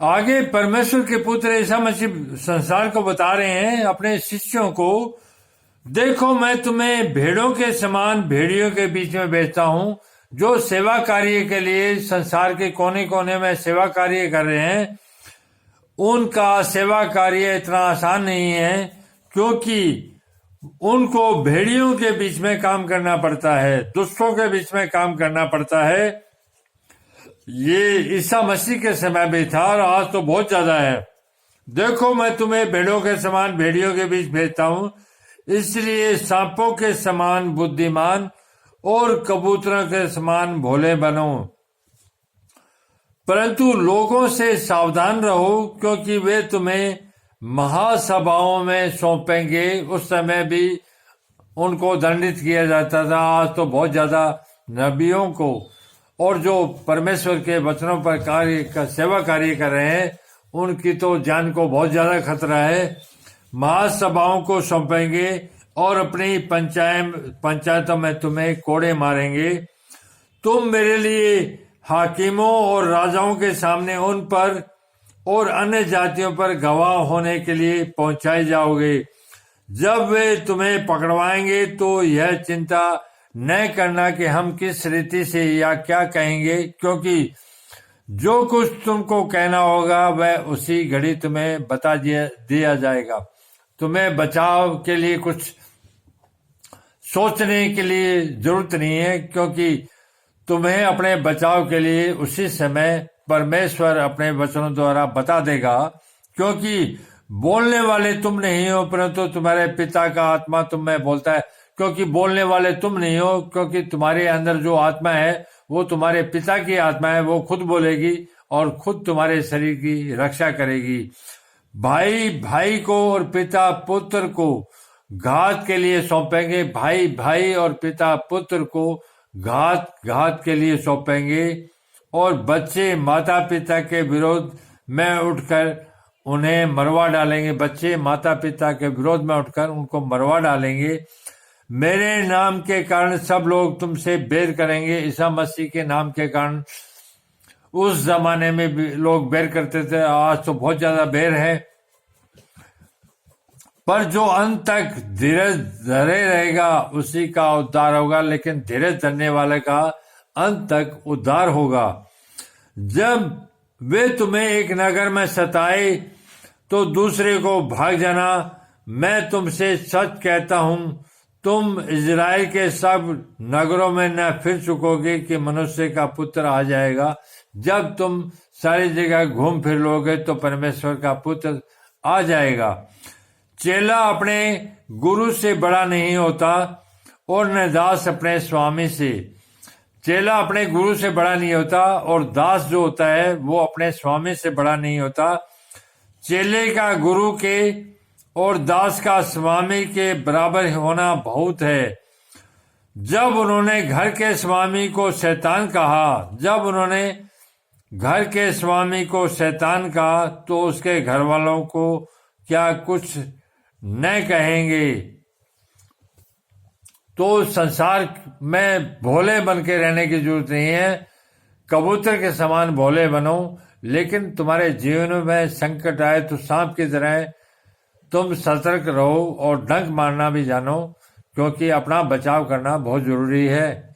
आगे परमेश्वर के पुत्र ईसा मसीह संसार को बता रहे हैं अपने शिष्यों को, देखो मैं तुम्हें भेड़ों के समान भेड़ियों के बीच में भेजता हूं। जो सेवा कार्य के लिए संसार के कोने कोने में सेवा कार्य कर रहे हैं, उनका सेवा कार्य इतना आसान नहीं है, क्योंकि उनको भेड़ियों के बीच में काम करना पड़ता है, दुष्टों के बीच में काम करना पड़ता है। ये ईसा मसीह के समय भी था और आज तो बहुत ज्यादा है। देखो मैं तुम्हें भेड़ों के समान भेड़ियों के बीच भेजता हूं, इसलिए सांपों के समान बुद्धिमान और कबूतरों के समान भोले बनो। परंतु लोगों से सावधान रहो, क्योंकि वे तुम्हें महासभाओं में सौंपेंगे। उस समय भी उनको दंडित किया जाता था। आज तो बहुत ज्यादा नबियों को और जो परमेश्वर के वचनों पर सेवा कार्य कर रहे हैं, उनकी तो जान को बहुत ज्यादा खतरा है। महासभाओं को सौंपेंगे और अपनी पंचायतों में तुम्हें कोड़े मारेंगे। तुम मेरे लिए हाकिमों और राजाओं के सामने उन पर और अन्य जातियों पर गवाह होने के लिए पहुंचाए जाओगे। जब वे तुम्हें पकड़वाएंगे तो यह चिंता न करना कि हम किस रीति से या क्या कहेंगे, क्योंकि जो कुछ तुमको कहना होगा वह उसी घड़ी तुम्हें बता दिया जाएगा। तुम्हें बचाव के लिए कुछ सोचने के लिए जरूरत नहीं है, क्योंकि तुम्हें अपने बचाव के लिए उसी समय परमेश्वर अपने वचनों द्वारा बता देगा। क्योंकि बोलने वाले तुम नहीं हो, परंतु तुम्हारे पिता का आत्मा तुम में बोलता है। क्योंकि बोलने वाले तुम नहीं हो, क्योंकि तुम्हारे अंदर जो आत्मा है वो तुम्हारे पिता की आत्मा है। वो खुद बोलेगी और खुद तुम्हारे शरीर की रक्षा करेगी। भाई भाई को और पिता पुत्र को घात के लिए सौंपेंगे। भाई भाई और पिता पुत्र को घात के लिए सौंपेंगे। और बच्चे माता पिता के विरोध में उठकर उन्हें मरवा डालेंगे। बच्चे माता पिता के विरोध में उठकर उनको मरवा डालेंगे। मेरे नाम के कारण सब लोग तुमसे बैर करेंगे। ईसा मसीह के नाम के कारण उस जमाने में भी लोग बैर करते थे, आज तो बहुत ज्यादा बैर है। पर जो अंत तक धीरज धरे रहेगा उसी का उद्धार होगा। लेकिन धीरज धरने वाले का अंत तक उद्धार होगा। जब वे तुम्हें एक नगर में सताए तो दूसरे को भाग जाना। मैं तुमसे सच कहता हूं, तुम इजराइल के सब नगरों में न फिर चुकोगे कि मनुष्य का पुत्र आ जाएगा। जब तुम सारी जगह घूम फिर लोगे तो परमेश्वर का पुत्र आ जाएगा। चेला अपने गुरु से बड़ा नहीं होता और न दास अपने स्वामी से। चेला अपने गुरु से बड़ा नहीं होता और दास जो होता है वो अपने स्वामी से बड़ा नहीं होता। चेले का गुरु के और दास का स्वामी के बराबर होना बहुत है। जब उन्होंने घर के स्वामी को शैतान कहा, तो उसके घर वालों को क्या कुछ न कहेंगे। तो संसार में भोले बन के रहने की जरूरत नहीं है। कबूतर के समान भोले बनो। लेकिन तुम्हारे जीवन में संकट आए तो सांप की तरह तुम सतर्क रहो और डंक मारना भी जानो, क्योंकि अपना बचाव करना बहुत जरूरी है।